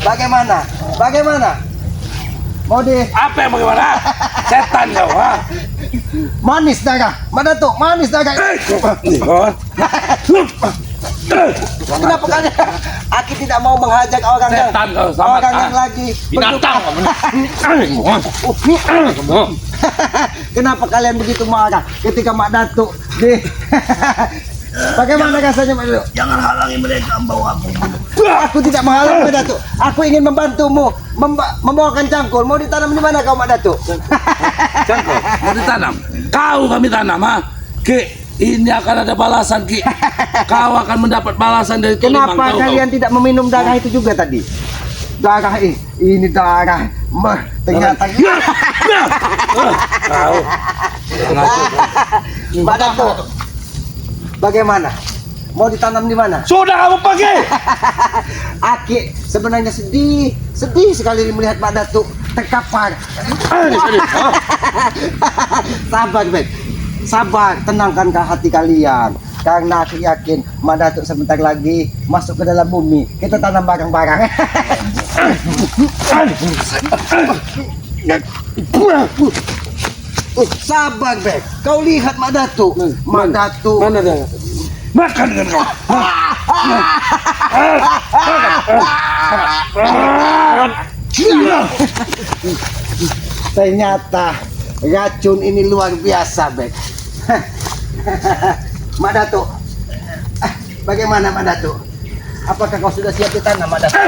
Bagaimana? Bagaimana? Mau di Apa yang bagaimana? Setan kau, ha? manis dagang, Madatuk, manis dagang. Kenapa kalian? Aki tidak mau mengajak orang yang Setan kau, sama orang yang lagi binatang. Kenapa kalian begitu marah ketika Mak Datuk di bagaimana rasanya Mak Datuk? Jangan halangi mereka membawa aku. Aku tidak menghalangi Mak Datuk. Aku ingin membantumu membawakan cangkul. Mau ditanam di mana kau Mak Datuk? Cangkul, mau ditanam. Kau kami tanam, ha? Ki, ini akan ada balasan, Ki. Kau akan mendapat balasan dari Tulimang. Kenapa Tahu kalian tidak meminum darah itu juga tadi? Darah ini darah. Ternyata Kau. Mak Datuk. Bagaimana? Mau ditanam di mana? Sudah kamu pergi. Aki sebenarnya sedih sekali melihat Mak Datuk terkapar. Sabar, Bek. Sabar, tenangkan hati kalian. Karena aku yakin Mak Datuk sebentar lagi masuk ke dalam bumi. Kita tanam barang-barang. Sabar, Bek. Kau lihat Mak Datuk. Mak Datuk. Mana dia? Makan dengan kau. Ternyata racun ini luar biasa, Bek. Mak Datuk, bagaimana Mak Datuk? Apakah kau sudah siap ditanam, Mak Datuk?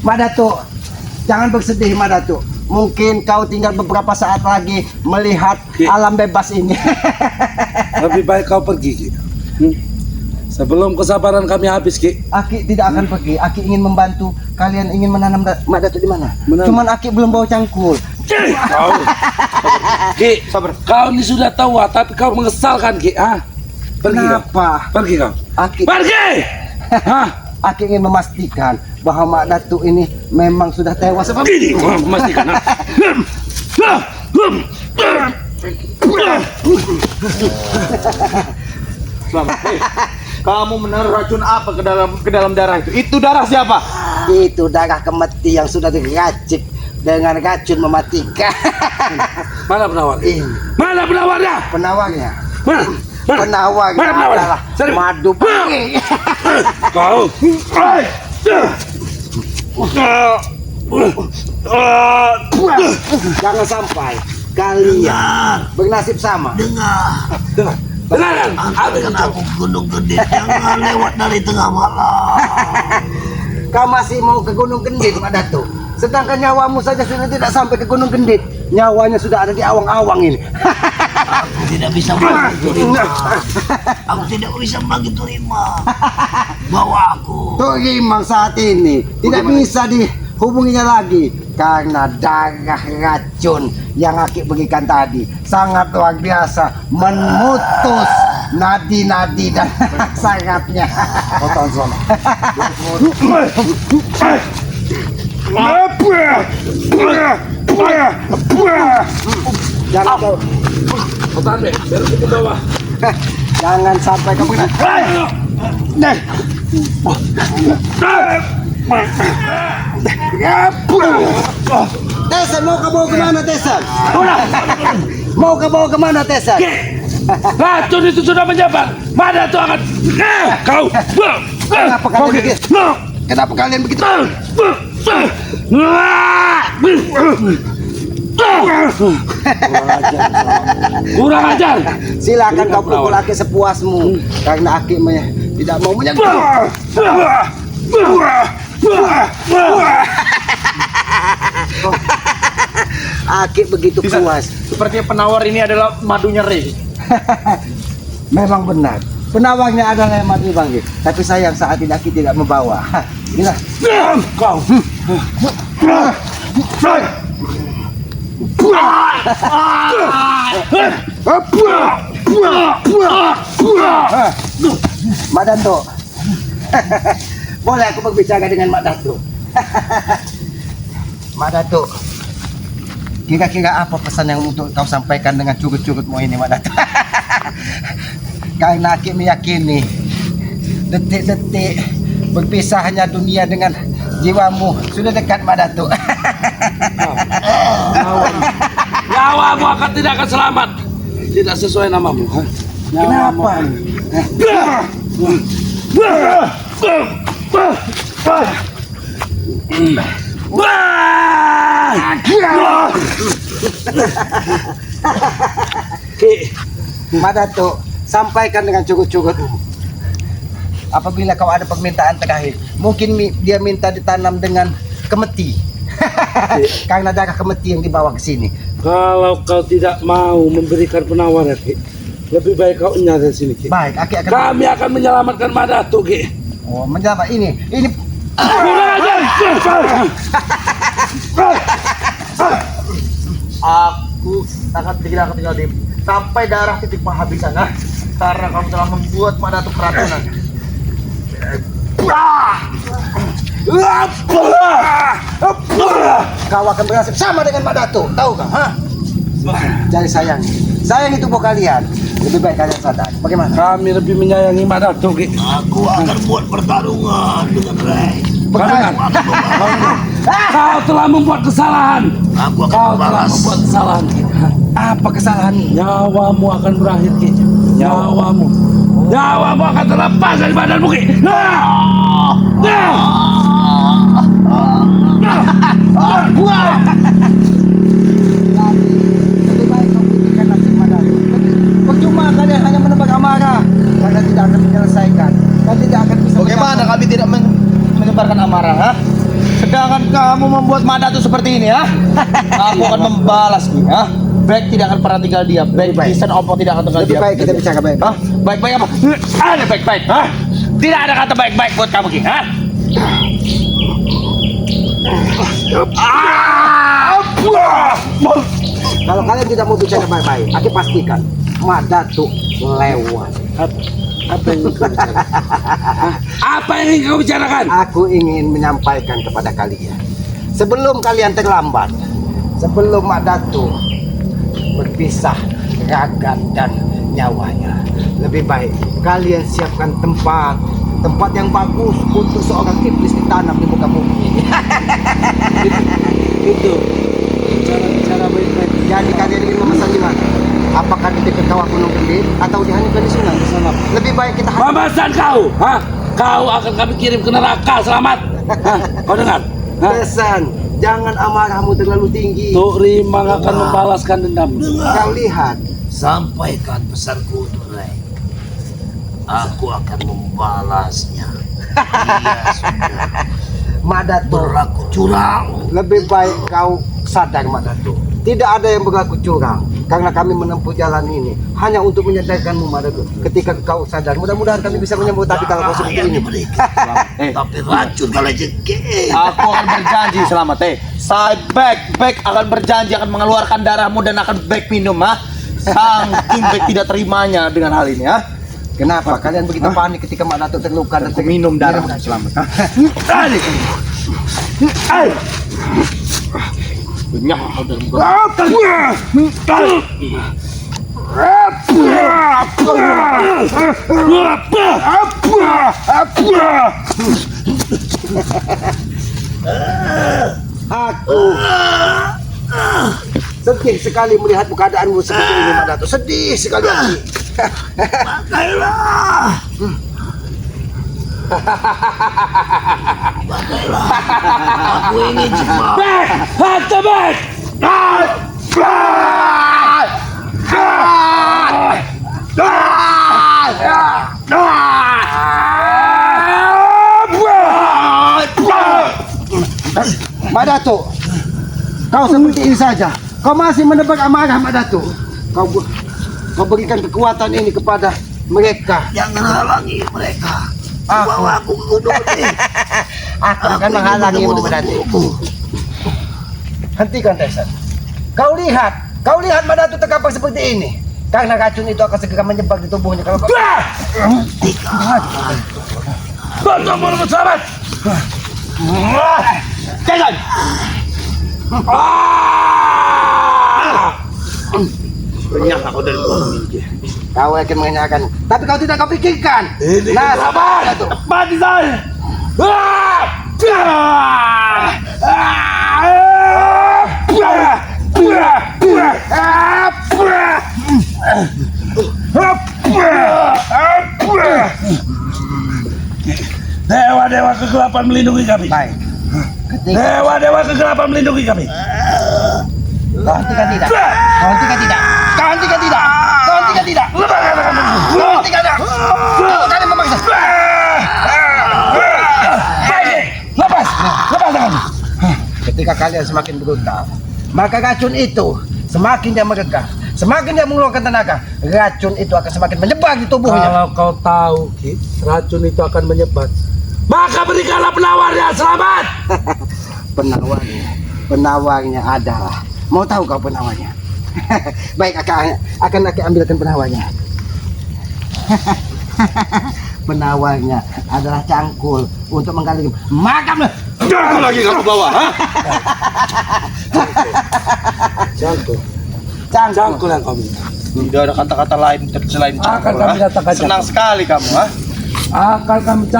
Mak Datuk, jangan bersedih Mak Datuk. Mungkin kau tinggal beberapa saat lagi melihat alam bebas ini. Lebih baik kau pergi, Ki. Sebelum kesabaran kami habis, Ki. Aki tidak akan pergi. Aki ingin membantu. Kalian ingin menanam Mak Datuk di mana? Cuman Aki belum bawa cangkul. Kau. Ki, sabar. Kau ini sudah tua, tapi kau mengesalkan, Ki. Pergi kau. Kenapa? Pergi kau. Aki Pergi. Aki ingin memastikan bahwa Mak Datuk ini memang sudah tewas. Ini kau memastikan. Selamat. Kamu menaruh racun apa ke dalam darah itu? Itu darah siapa? Itu darah kemati yang sudah diracik dengan racun mematikan. Mana penawar? Mana penawarnya? Penawarnya, Mana? penawarnya Mana penawarnya? adalah Serius? madu pagi. Kau. Jangan sampai kalian bernasib sama. Dengar. Dengarkan. Antarkan aku ke Gunung Gede. Jangan lewat dari tengah malam. Kau masih mau ke Gunung Gendit, Mak Datuk. Sedangkan nyawamu saja sudah tidak sampai ke Gunung Gendit. Nyawanya sudah ada di awang-awang ini. Aku tidak bisa begitu terima. Aku tidak bisa begitu terima. Bawa aku. Turimang saat ini tidak bisa dihubunginya lagi karena darah racun yang Aki berikan tadi sangat luar biasa, memutus nadi-nadi dan sarafnya. Jangan kau, Otan deh, biar ke bawah. jangan sampai kamu Tesan, mau kau bawa kemana Tesan? Mau kau bawa kemana Tesan? Racun itu sudah menjabar. Mana tuh akan kau? Kenapa kalian begitu? Kenapa kalian begitu? Kurang ajar. Silakan kau pukul Aki sepuasmu karena Aki tidak mau menyentuh. Aki begitu puas. Sepertinya penawar ini adalah madunya Rey. Memang benar. Penawarnya adalah yang mati bang. Tapi sayang saat ini Aki tidak membawa. Inilah. Kau. Mak Datuk. Boleh aku berbicara dengan Mak Datuk? Mak Datuk. Kira-kira apa pesan yang untuk kau sampaikan dengan curut-curutmu ini, Mak Datuk? Karena Aki meyakini detik-detik berpisahnya dunia dengan jiwamu sudah dekat, Mak Datuk. Nyawamu akan tidak akan selamat. Tidak sesuai namamu. Ha? Nyawamu Kenapa? Mak Datuk, sampaikan dengan curut-curutmu. Apabila kau ada permintaan terakhir, mungkin dia minta ditanam dengan kemeti. Karena darah kemeti yang dibawa ke sini. Kalau kau tidak mau memberikan penawaran, Ki, lebih baik kau nyari dari sini, Ki. Baik, Aki akan. Kami akan menyelamatkan Madatu, Ki. Oh, menjawab ini. Aku tidak akan tinggal diam sampai darah titik penghabisan, karena kamu telah membuat Mak Datuk keracunan. Kau akan bernasib sama dengan Mak Datuk, tahu kau? Jadi sayang itu buat kalian. Lebih baik kalian sadar. Bagaimana? Kami lebih menyayangi Madatu, Ki. Aku akan buat pertarungan dengan Ray. Bagaimana? Kau telah membuat kesalahan. Aku akan Kau telah membalas. membuat kesalahan, Ki. Apa kesalahanmu? Nyawamu akan berakhir, Ki. Nyawamu akan terlepas dari badanmu, Ki. Lebih baik kau pikirkan nasib Mak Datuk. Percuma kalian hanya menebak amarah karena tidak akan menyelesaikan dan tidak akan bisa. Bagaimana kami tidak menyebarkan amarah, sedangkan kamu membuat Mak Datuk seperti ini, Aku akan membalas nih, Baik tidak akan pernah tinggal diam. Baik, Kisan Opo tidak akan tinggal Lebih diam. baik kita bicara baik-baik. Baik-baik apa? Ada baik-baik, Tidak ada kata baik-baik buat kamu, Ki, Kalau kalian tidak mau bicara baik-baik, aku pastikan Mak Datuk lewat. Apa yang kau bicarakan? Apa yang ingin kau bicarakan? Aku ingin menyampaikan kepada kalian, sebelum kalian terlambat, sebelum Mak Datuk berpisah raga dan nyawanya, lebih baik kalian siapkan tempat yang bagus untuk seorang iblis ditanam di muka bumi ini. Itu cara bicara baik-baik. Jadi kalian ingin memesan di mana? Apakah di dekat kawah Gunung Gede atau dihanyutkan di sungai? Lebih baik kita Memesan kau, kau akan kami kirim ke neraka. Selamat. Kau dengar? pesan. Jangan amarahmu terlalu tinggi. Tuk Rimang akan membalaskan dendam. Kau lihat, Sampaikan pesanku untuk Ray. Aku akan membalasnya. Dia sudah Mak Datuk, berlaku curang. lebih baik kau sadar, Mak Datuk. Tidak ada yang berlaku curang karena kami menempuh jalan ini hanya untuk menyadarkanmu, Mak Datuk. Ketika kau sadar, mudah-mudahan kami bisa menyambut tapi kalau kau seperti ini. Tapi racun kalau jengkel. Aku akan berjanji selamat, Saya baik akan berjanji akan mengeluarkan darahmu dan akan baik minum, Sang Imbek tidak terimanya dengan hal ini, Kenapa kalian begitu panik ketika Mak Datuk terluka dan Aku minum darah selamat. Aku sedih sekali melihat keadaanmu seperti ini, Mak Datuk. Sedih sekali aku. Pakailah. Aku ingin cepat. Hantu baik. Mak Datuk, kau seperti ini saja. Kau masih menebak amarah, Mak Datuk. Kau berikan kekuatan ini kepada mereka. Jangan halangi mereka. Aku. Bawa aku ke gunung ini. Aku akan ingin menghalangi bertemu Mak dengan Datuk. guruku. Hentikan, Tesan. Kau lihat Mak Datuk terkapar seperti ini. Karena racun itu akan segera menyebar di tubuhnya. Kalau kau... Bertemu dengan sahabat. Jangan. Renyah aku dari gunung ini. Kau akan mengenyahkan, tapi kau tidak kau pikirkan. Ini Nah, sabar. Datuk. Mati saya. Dewa-dewa kegelapan melindungi kami. Baik. Ketika Dewa-dewa kegelapan melindungi kami. kau hentikan tidak. Kau hentikan tidak. Kau hentikan tidak. Kau hentikan tidak. Kau hentikan tidak. Kau kalian memaksa. Lepas tangan. Ketika kalian semakin brutal, maka racun itu semakin dia megah, semakin dia mengeluarkan tenaga, racun itu akan semakin menyebar di tubuhnya. Kalau kau tahu, Ki, racun itu akan menyebar, maka berikanlah penawarnya. Selamat. Penawarnya adalah, mau tahu kau penawarnya? Baik, akan ambilkan penawarnya. Penawarnya adalah cangkul untuk menggali makam. Jangan lagi kamu bawa, ha? Cangkul yang kau minta. Tidak ada kata-kata lain selain Akan cangkul, kami ha? katakan Senang cangkul. sekali kamu, ha? Akan kami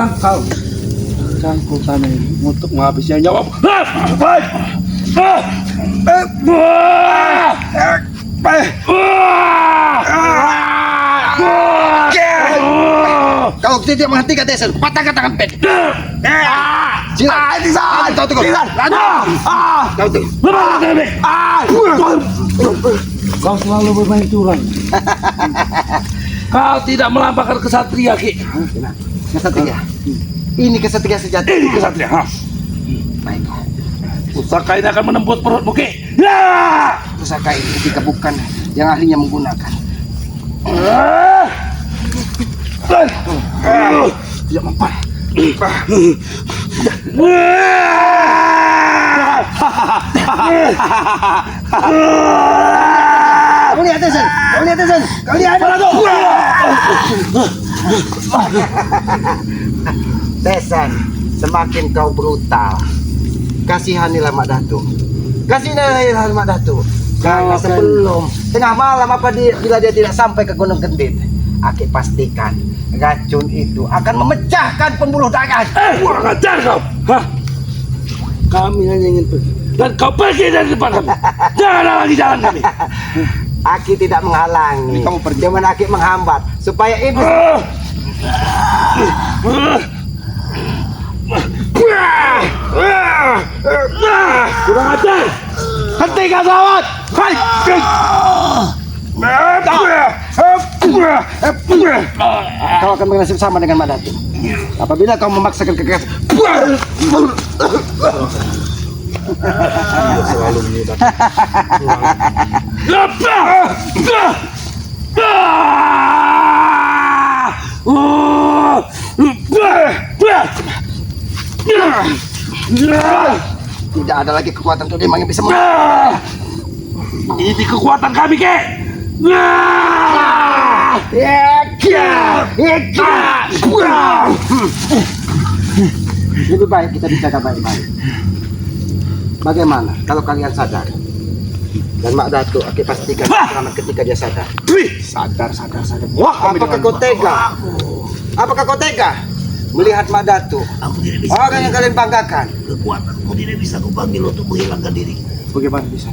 cangkul kami untuk menghabisnya nyawa. Kau tidak menghentikan Desen, patahkan tangan Pet. Silakan. Kau tunggu. Kau tunggu. Kau selalu bermain curang. Kau tidak melambangkan kesatria, Ki. Kesatria. Ini kesatria sejati. Ini kesatria. Baik. Pusaka ini akan menembus perutmu, Ki. Ya! Pusaka ini jika bukan yang ahlinya menggunakan. Tidak mempan. Kau lihat Desen. Kau lihat Desen. Kau lihat. Desen, semakin kau brutal, kasihanilah Mak Datuk. Kasihanilah Mak Datuk. Karena sebelum tengah malam bila dia tidak sampai ke Gunung Kendit, Aki pastikan racun itu akan memecahkan pembuluh darah. Kurang ajar kau. Hah? Kami hanya ingin pergi. Dan kau pergi dari depan kami. Jangan halangi jalan kami. Aki tidak menghalangi. Kamu pergi. Cuman Aki menghambat supaya iblis. Kurang ajar. Hentikan lawan! Hai! Kau akan bernasib sama dengan Mak Datuk. Apabila kau memaksakan kekerasan. Selalu menyudah. Tidak ada lagi kekuatan untuk dia yang bisa Ini kekuatan kami, Ki. Lebih baik kita bicara baik-baik. Bagaimana kalau kalian sadar? Dan Mak Datuk Aki pastikan selamat ketika dia sadar. Sadar. Wah, Apakah kau tega? Apakah kau tega melihat Mak Datuk, Aku tidak bisa. orang yang kalian banggakan? Kekuatanku tidak bisa kupanggil untuk menghilangkan diri. Bagaimana bisa?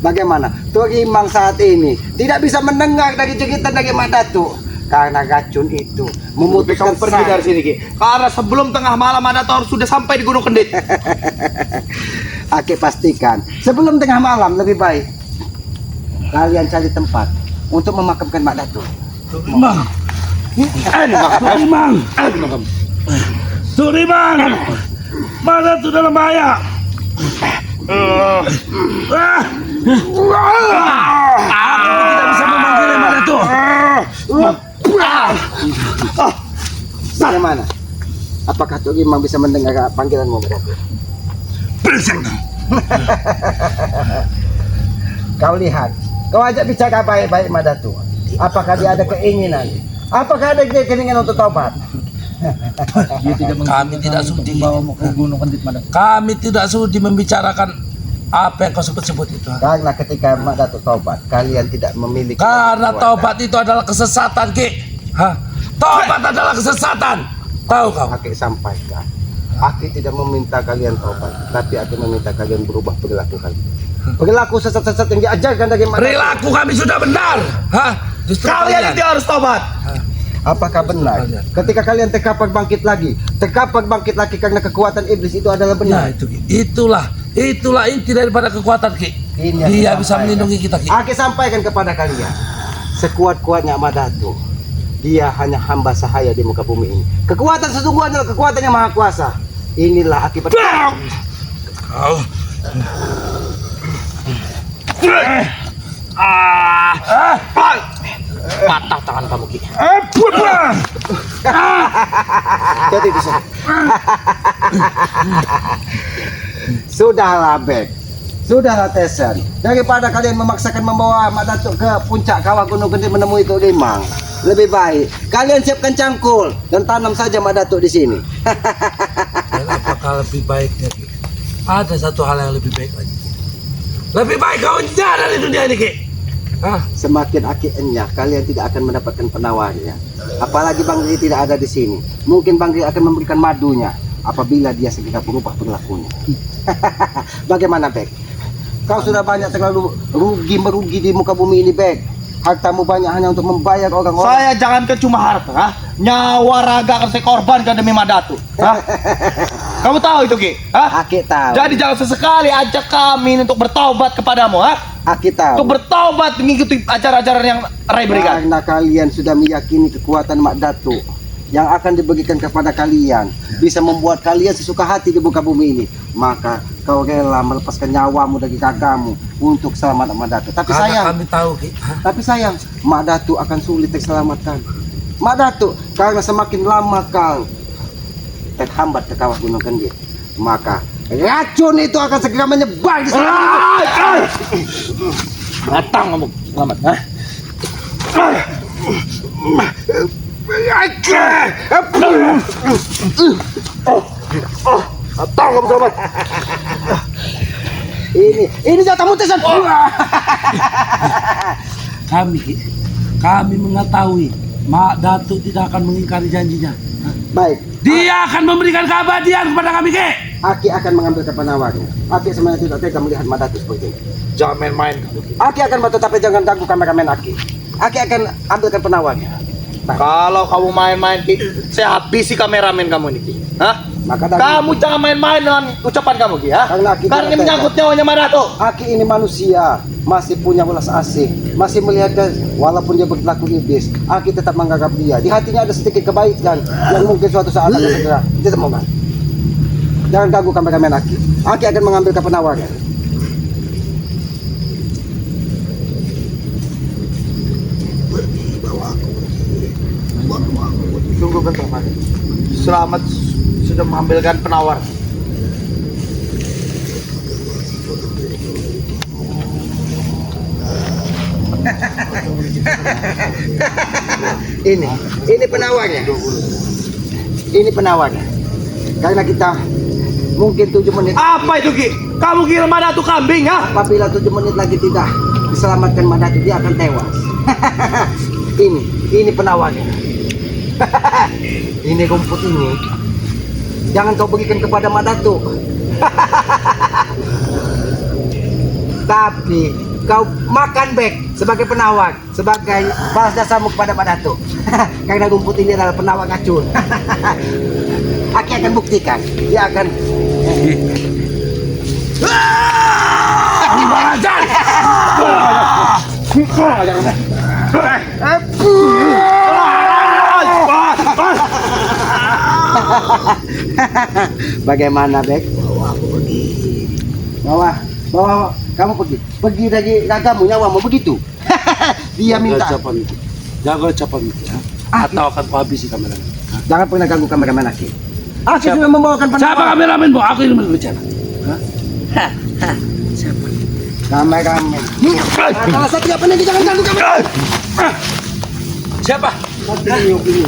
Bagaimana? Turimang saat ini tidak bisa mendengar dari jeritan dari Mak Datuk karena racun itu memutuskan Kamu pergi dari sini, Ki. Karena sebelum tengah malam ada harus sudah sampai di Gunung Kendit. Aki pastikan sebelum tengah malam lebih baik kalian cari tempat untuk memakamkan Mak Datuk. Mang. Turimang. Mana tu dalam bahaya? Aku tidak bisa memanggil Mak Datuk. Bagaimana? Apakah Turimang bisa mendengar panggilanmu, Mak Datuk? Kau lihat, kau ajak bicara baik-baik Mak Datuk. Apakah dia ada keinginan? Apakah ada keinginan untuk tobat? Kami tidak sudi bawa ke Gunung Kendit, Madam. Kami tidak sudi membicarakan Apa yang kau sebut-sebut itu? Ha? Karena ketika Mak Datuk taubat, kalian tidak memiliki Karena kekuatan. taubat itu adalah kesesatan, Ki. Hah? Taubat adalah kesesatan. Tahu kau? Aki sampaikan. Aki tidak meminta kalian taubat, tapi Aki meminta kalian berubah perilaku kalian. Perilaku sesat-sesat yang diajarkan dari Mak Datuk. Perilaku kami sudah benar. Hah? Justru Kalian itu harus tobat. Apakah benar? Kalian. Ketika kalian terkapar bangkit lagi karena kekuatan iblis itu adalah Ya benar. itu, Ki. Itulah inti daripada kekuatan, Ki. Ini yang Dia disampaikan. bisa melindungi kita, Ki. Aki sampaikan kepada kalian, sekuat-kuatnya Mak Datuk, dia hanya hamba sahaya di muka bumi ini. Kekuatan sesungguhnya adalah kekuatan yang maha kuasa. Inilah akibat. Kau. Patah tangan kamu, Ki. Jadi di sana. Sudahlah, Bek. Sudahlah, Tesan. Daripada kalian memaksakan membawa Mak Datuk ke puncak kawah Gunung Gede menemui Tok Limang, lebih baik kalian siapkan cangkul dan tanam saja Mak Datuk di sini. Dan apakah lebih baiknya, Ki? Ada satu hal yang lebih baik lagi. Lebih baik kau jauh dari dunia ini, Ki. Hah? Semakin Aki enyah, kalian tidak akan mendapatkan penawarnya. Apalagi Bang Ri tidak ada di sini. Mungkin Bang Ri akan memberikan madunya apabila dia segera berubah perilakunya. Bagaimana, Bek? Kau sudah banyak terlalu merugi di muka bumi ini, Bek. Hartamu banyak hanya untuk membayar orang-orang. Saya jangankan cuma harta, ha? Nyawa raga akan saya korbankan demi Mak Datuk. Ha? Kamu tahu itu, Ki? Ha? Aki tahu. Jadi jangan sesekali ajak kami untuk bertaubat kepadamu, ha? Aki tahu. Untuk bertaubat mengikuti acara-acara yang Rai berikan. Karena kalian sudah meyakini kekuatan Mak Datuk yang akan diberikan kepada kalian bisa membuat kalian sesuka hati di muka bumi ini, maka kau rela melepaskan nyawamu dari kakakmu untuk selamat Mak Datuk. Tapi Karena sayang, kami tahu, Ki. Hah? tapi sayang, Mak Datuk akan sulit terselamatkan. Mak Datuk, karena semakin lama kau terhambat ke kawah Gunung Kendit, maka racun itu akan segera menyebar di seluruh Datang kamu, selamat, ha? Atau kamu sobat. Ini jatamu Tesan. Kami, Ki. Kami mengetahui Mak Datuk tidak akan mengingkari janjinya. Hah? Baik, Dia akan memberikan keabadian kepada kami, Ki. Aki akan mengambil penawarnya. Aki sebenarnya tidak tega melihat Mak Datuk seperti ini. Jangan main-main. Aki akan bantu tapi jangan ganggu kameramen Aki. Aki akan ambilkan penawarnya. Kalau kamu main-main, Ki, saya habisi kameramen kamu ini, Ki. Hah? Maka dari Kamu jangan main-main dengan ucapan kamu, Ki, ha? Karena Ki Karena ini tidak menyangkut nyawanya Mak Datuk. Aki ini manusia, masih punya welas asih, masih melihat walaupun dia berlaku iblis, Aki tetap menganggap dia. Di hatinya ada sedikit kebaikan yang mungkin suatu saat akan segera ditemukan. Jangan ganggu kameramen Aki. Aki akan mengambilkan penawarnya. Tunggu bentar, Pak. Selamat sudah mengambilkan penawar. Ini penawarnya. Ini penawarnya. Karena kita mungkin 7 menit. Apa itu, Ki? Kamu kira Mak Datuk kambing, ha? Apabila 7 menit lagi tidak diselamatkan Mak Datuk, dia akan tewas. ini penawarnya. Ini rumput ini jangan kau berikan kepada Mak Datuk. Tapi kau makan Bek sebagai penawar, sebagai balas jasamu kepada Mak Datuk. Karena rumput ini adalah penawar racun. Aki akan buktikan, dia akan Balasan! Bagaimana, Bek? Bawa, kamu pergi dari ragamu, nyawamu begitu. Dia minta. Jaga ucapan itu. Ha? Atau akan kau habisi kameramen. Jangan pernah ganggu kameramen Aki. Aki sudah membawakan Siapa penawar. kameramen, Bu? Aku ini berbicara. Kameramen. Kalau saya tidak pernah jangan ganggu kameramen. Siapa? Satrio ini.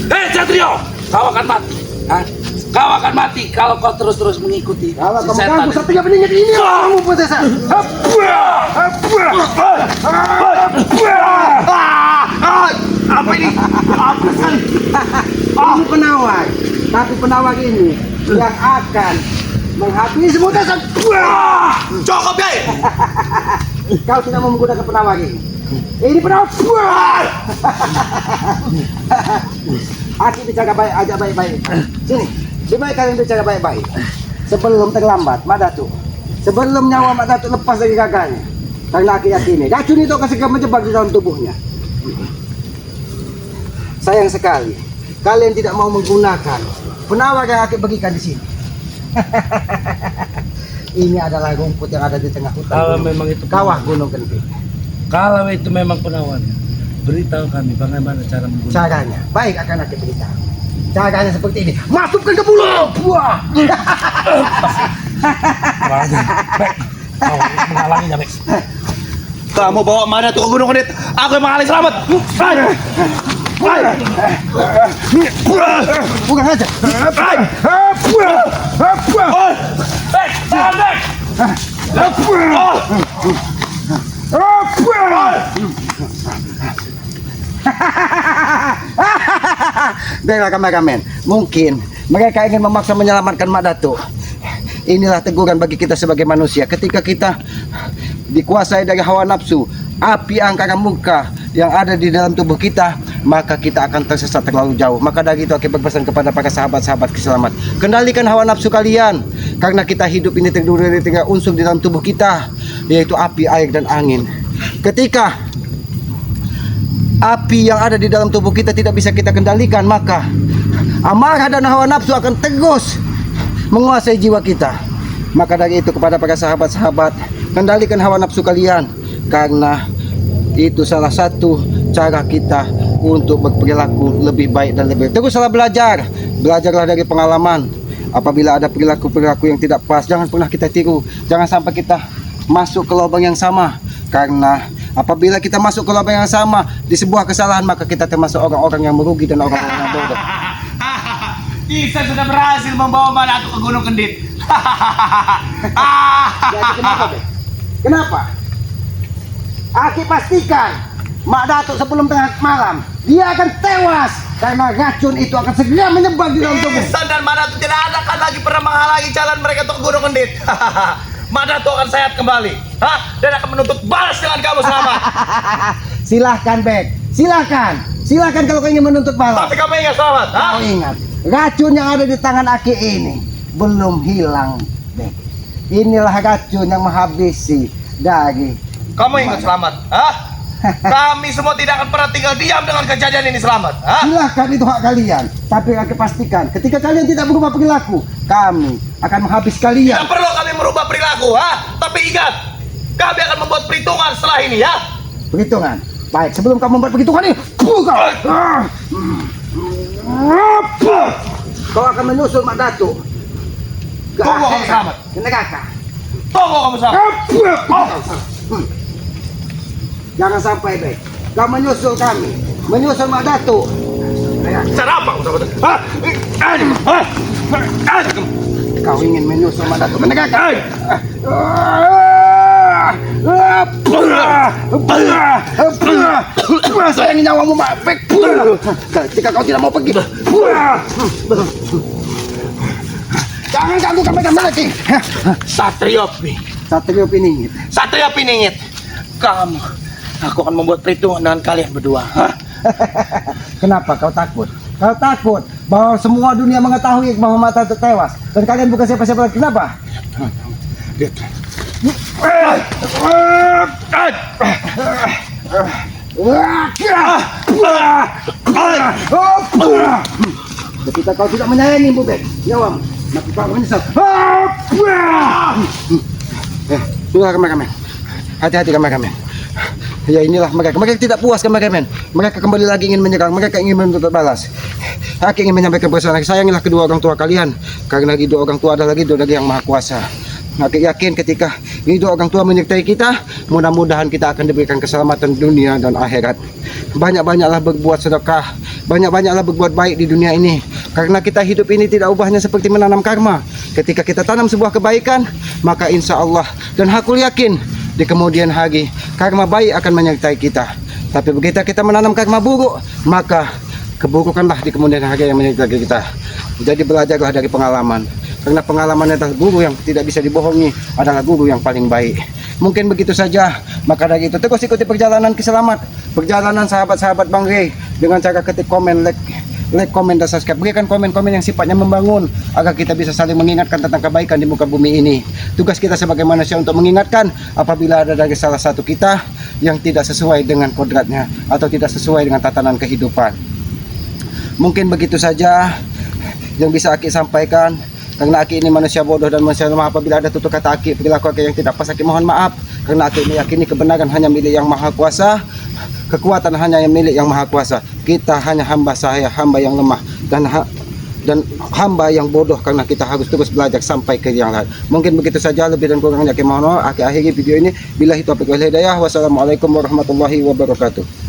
Hei, Satrio! Kau akan mati. Hah? Kau akan mati kalau kau terus-terus mengikuti Kalau si kamu setan ganggu itu. 1 menit ini, kamu putusan. Apa ini? Apa sekali? Ini penawar, tapi penawar ini yang akan menghabisi putusan. Cukup ya. Kau tidak mau menggunakan penawar ini. Ini penawar. Aku bicara baik aja baik-baik. Sini, lebih baik kalian bicara baik-baik. Sebelum terlambat, Mak Datuk. Sebelum nyawa Mak Datuk lepas dari gaganya. Karena aku yakini, racun itu akan segera menjebak di dalam tubuhnya. Sayang sekali, kalian tidak mau menggunakan penawar yang aku bagikan di sini. Ini adalah rumput yang ada di tengah hutan. Kalau memang itu Kawah Gunung Kenting. Kalau itu memang penawarnya, beritahu kami bagaimana cara menggunakan. Caranya, baik akan aku beritahu. Caranya seperti ini. Masukkan ke mulut. Buah. Kau menghalanginya, Bex. Kamu bawa mana tuh ke Gunung Kendit? Aku yang menghalang selamat. Bukan aja. Bex, jangan, Bex. Baiklah kameramen, mungkin mereka ingin memaksa menyelamatkan Mak Datuk. Inilah teguran bagi kita sebagai manusia. Ketika kita dikuasai dari hawa nafsu, api angkara murka yang ada di dalam tubuh kita, maka kita akan tersesat terlalu jauh. Maka dari itu aku berpesan kepada para sahabat-sahabat keselamat, kendalikan hawa nafsu kalian, karena kita hidup ini terdiri dari 3 unsur di dalam tubuh kita, yaitu api, air, dan angin. Ketika api yang ada di dalam tubuh kita tidak bisa kita kendalikan, maka amarah dan hawa nafsu akan terus menguasai jiwa kita. Maka dari itu kepada para sahabat-sahabat, kendalikan hawa nafsu kalian, karena itu salah satu cara kita untuk berperilaku lebih baik dan lebih. Teruslah belajar, belajarlah dari pengalaman. Apabila ada perilaku-perilaku yang tidak pas, jangan pernah kita tiru. Jangan sampai kita masuk ke lubang yang sama, karena apabila kita masuk ke lubang yang sama di sebuah kesalahan, maka kita termasuk orang-orang yang merugi dan orang-orang yang bodoh. Kita sudah berhasil membawa mana tuh ke Gunung Kendit. Jadi kenapa, Bek? Kenapa? Aki pastikan Mak Datuk sebelum tengah malam dia akan tewas, karena racun itu akan segera menyebar di dalam tubuh. Ihsan dan mana tuh tidak ada kan lagi pernah menghalangi jalan mereka untuk ke Gunung Kendit. Mana tuh akan sehat kembali, dan akan menuntut balas dengan kamu selamat. Silahkan, Bek. Silahkan kalau kau ingin menuntut balas. Tapi kamu ingat selamat, Kau ingat, racun yang ada di tangan Aki ini belum hilang, Bek. Inilah racun yang menghabisi dari. Kamu ingat selamat, Kami semua tidak akan pernah tinggal diam dengan kejadian ini selamat, Silahkan, itu hak kalian. Tapi Aki pastikan, ketika kalian tidak berubah perilaku, kami akan menghabis kalian. Tidak perlu kami merubah perilaku, Tapi ingat, kami akan membuat perhitungan setelah ini, ya. Perhitungan. Baik, sebelum kamu membuat perhitungan ini, kau akan menyusul Mak Datuk ke Tunggu, kamu akhirat, selamat. ke neraka. Tunggu kamu selamat. Jangan sampai, Bek. Kau menyusul kami, menyusul Mak Datuk. Cara apa kamu selamat? Kau ingin menyusul Mak Datuk ke neraka. Sayangi nyawamu, Mak Bek. Ketika kau tidak mau pergi, jangan ganggu kami lagi. Satrio Piningit. Satria Piningit. Aku akan membuat perhitungan dengan kalian berdua. Kenapa kau takut? Kau takut bahwa semua dunia mengetahui bahwa Mak Datuk tewas dan kalian bukan siapa-siapa lagi. Kenapa? Ketika kau tidak menyayangi Bubek, nyawamu, maka kau menyesal. Sudah kameramen, hati-hati kameramen. Ya inilah mereka. Mereka tidak puas kameramen. Mereka kembali lagi ingin menyerang. Mereka ingin menuntut balas. Aku ingin menyampaikan pesan. Sayangilah kedua orang tua kalian, karena ridho orang tua adalah ridho dari Yang Maha Kuasa. Aku yakin ketika ridho orang tua menyertai kita, mudah-mudahan kita akan diberikan keselamatan dunia dan akhirat. Banyak-banyaklah berbuat sedekah, banyak-banyaklah berbuat baik di dunia ini. Karena kita hidup ini tidak ubahnya seperti menanam karma. Ketika kita tanam sebuah kebaikan, maka insya Allah dan aku yakin di kemudian hari karma baik akan menyertai kita. Tapi begitu kita menanam karma buruk, maka keburukanlah di kemudian hari yang menyertai kita. Jadi belajarlah dari pengalaman. Karena pengalaman adalah guru yang tidak bisa dibohongi, adalah guru yang paling baik. Mungkin begitu saja. Maka dari itu terus ikuti perjalanan Kiselamat, perjalanan sahabat-sahabat Bang Rey dengan cara ketik komen, like, komen, dan subscribe. Berikan komen-komen yang sifatnya membangun agar kita bisa saling mengingatkan tentang kebaikan di muka bumi ini. Tugas kita sebagai manusia untuk mengingatkan apabila ada dari salah satu kita yang tidak sesuai dengan kodratnya atau tidak sesuai dengan tatanan kehidupan. Mungkin begitu saja yang bisa Aki sampaikan. Karena Aki ini manusia bodoh dan manusia lemah. Apabila ada tutur kata Aki, perilaku Aki yang tidak pas, Aki mohon maaf. Karena Aki meyakini kebenaran hanya milik yang maha kuasa, kekuatan hanya yang milik yang maha kuasa. Kita hanya hamba sahaya, hamba yang lemah dan hamba yang bodoh, karena kita harus terus belajar sampai ke yang lain. Mungkin begitu saja, lebih dan kurangnya Aki mohon maaf. Aki akhiri video ini. Billahi taufiq wal hidayah. Wassalamualaikum warahmatullahi wabarakatuh.